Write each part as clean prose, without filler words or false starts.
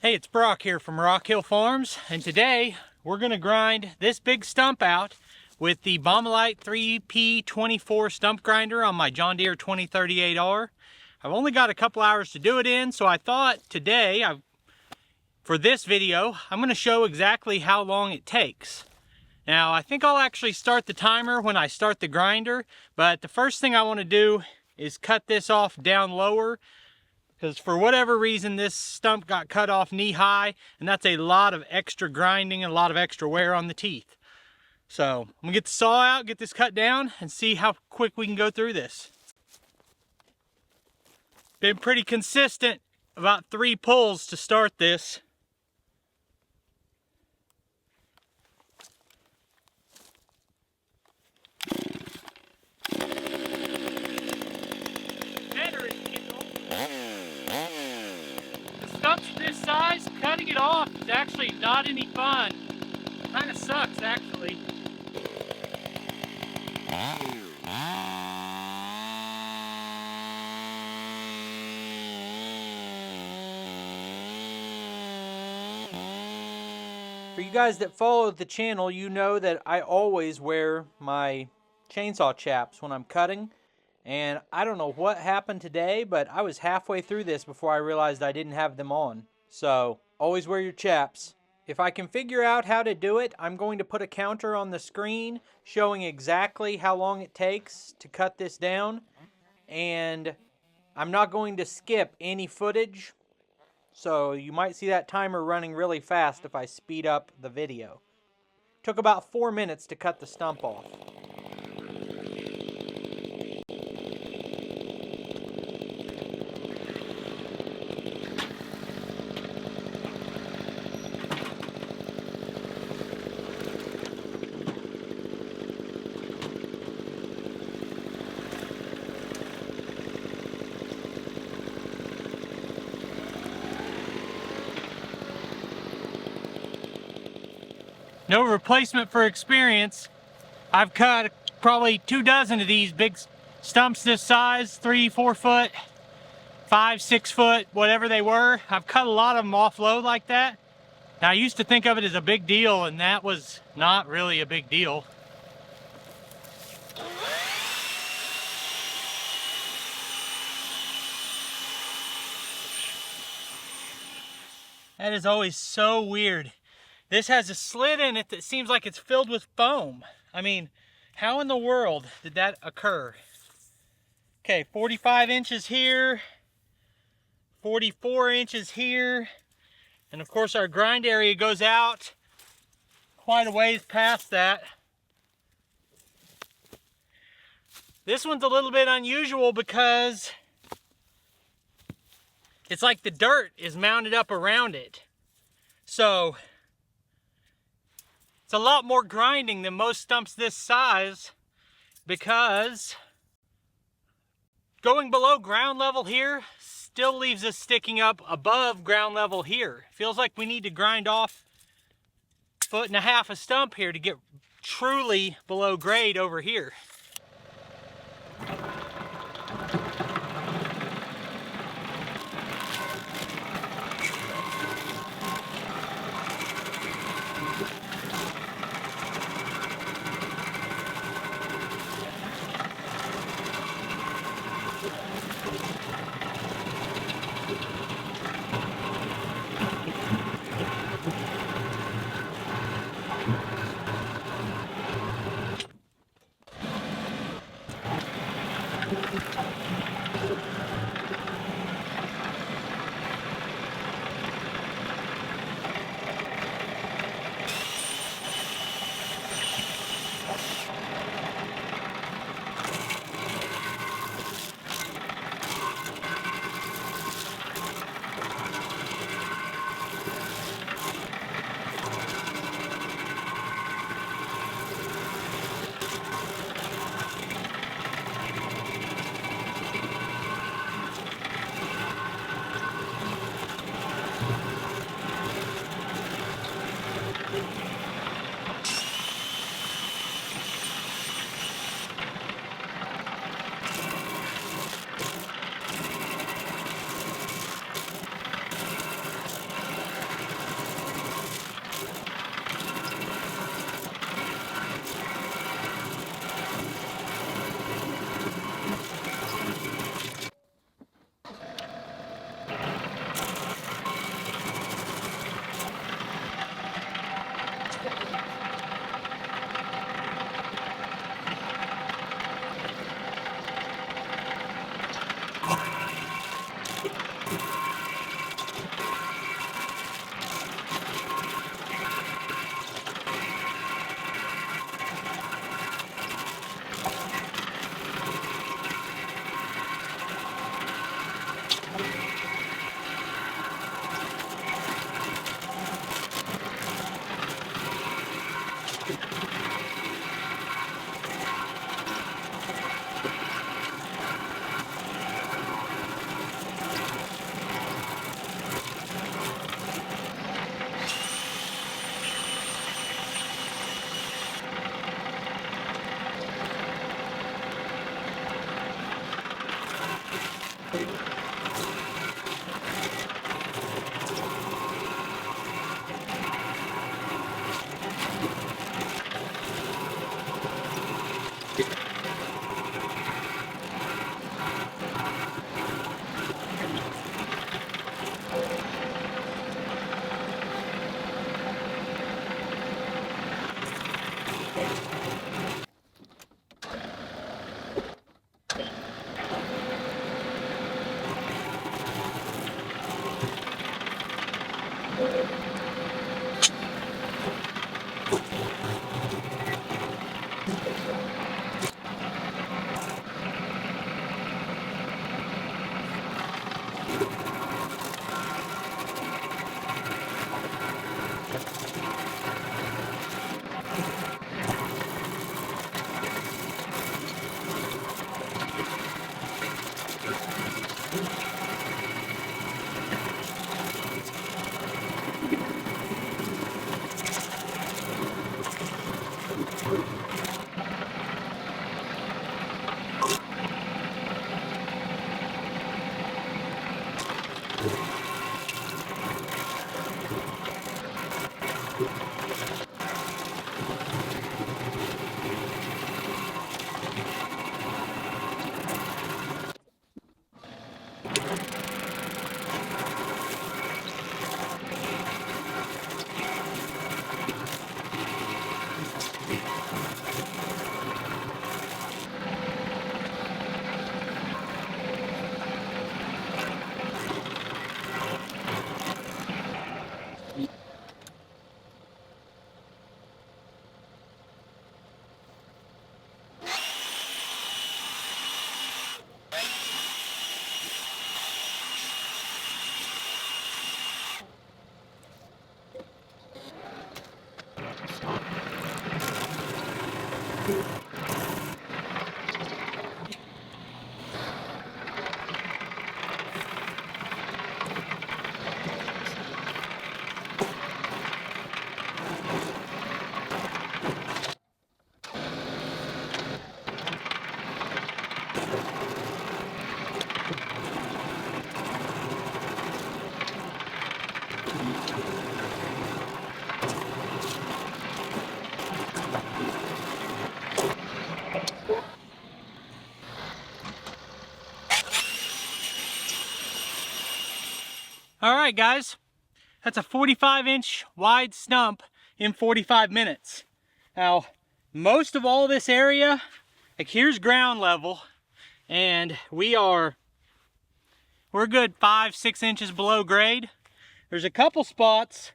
Hey, it's Brock here from Rock Hill Farms, and today we're going to grind this big stump out with the Baumalight 3P24 stump grinder on my John Deere 2038R. I've only got a couple hours to do it in, so I thought today, for this video, I'm going to show exactly how long it takes. Now, I think I'll actually start the timer when I start the grinder, but the first thing I want to do is cut this off down lower, because for whatever reason this stump got cut off knee high, and that's a lot of extra grinding and a lot of extra wear on the teeth. So I'm gonna get the saw out, get this cut down, and see how quick we can go through this. Been pretty consistent, about 3 pulls to start this. Stump's this size, cutting it off is actually not any fun. Kind of sucks, actually. For you guys that follow the channel, you know that I always wear my chainsaw chaps when I'm cutting. And I don't know what happened today, but I was halfway through this before I realized I didn't have them on. So, always wear your chaps. If I can figure out how to do it, I'm going to put a counter on the screen showing exactly how long it takes to cut this down. And I'm not going to skip any footage. So, you might see that timer running really fast if I speed up the video. Took about 4 minutes to cut the stump off. No replacement for experience. I've cut probably 2 dozen of these big stumps this size, 3, 4 foot, 5, 6 foot, whatever they were. I've cut a lot of them off load like that. Now I used to think of it as a big deal, and that was not really a big deal. That is always so weird. This has a slit in it that seems like it's filled with foam. I mean, how in the world did that occur? Okay, 45 inches here, 44 inches here, and of course our grind area goes out quite a ways past that. This one's a little bit unusual because it's like the dirt is mounted up around it. So it's a lot more grinding than most stumps this size, because going below ground level here still leaves us sticking up above ground level here. Feels like we need to grind off 1.5 feet of stump here to get truly below grade over here. All right, guys, that's a 45-inch wide stump in 45 minutes. Now, most of all this area, like here's ground level, and we're a good 5-6 inches below grade. There's a couple spots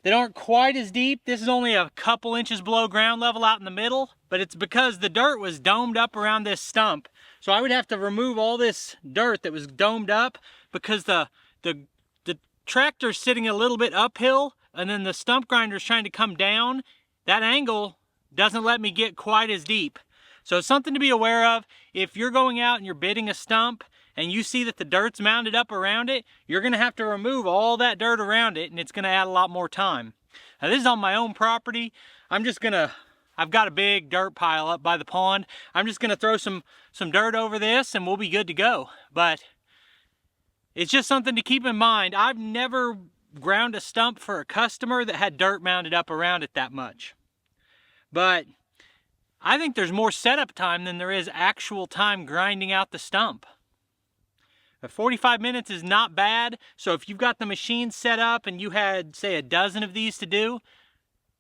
that aren't quite as deep. This is only a couple inches below ground level out in the middle, but it's because the dirt was domed up around this stump. So I would have to remove all this dirt that was domed up because the tractor's sitting a little bit uphill, and then the stump grinder's trying to come down. That angle doesn't let me get quite as deep. So it's something to be aware of. If you're going out and you're bidding a stump and you see that the dirt's mounded up around it, you're gonna have to remove all that dirt around it, and it's gonna add a lot more time. Now this is on my own property. I've got a big dirt pile up by the pond. I'm just gonna throw some dirt over this and we'll be good to go. But it's just something to keep in mind. I've never ground a stump for a customer that had dirt mounded up around it that much. But I think there's more setup time than there is actual time grinding out the stump. 45 minutes is not bad, so if you've got the machine set up and you had, say, a dozen of these to do,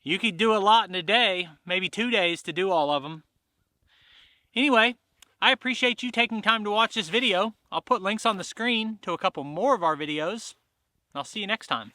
you could do a lot in a day, maybe 2 days to do all of them. Anyway, I appreciate you taking time to watch this video. I'll put links on the screen to a couple more of our videos. I'll see you next time.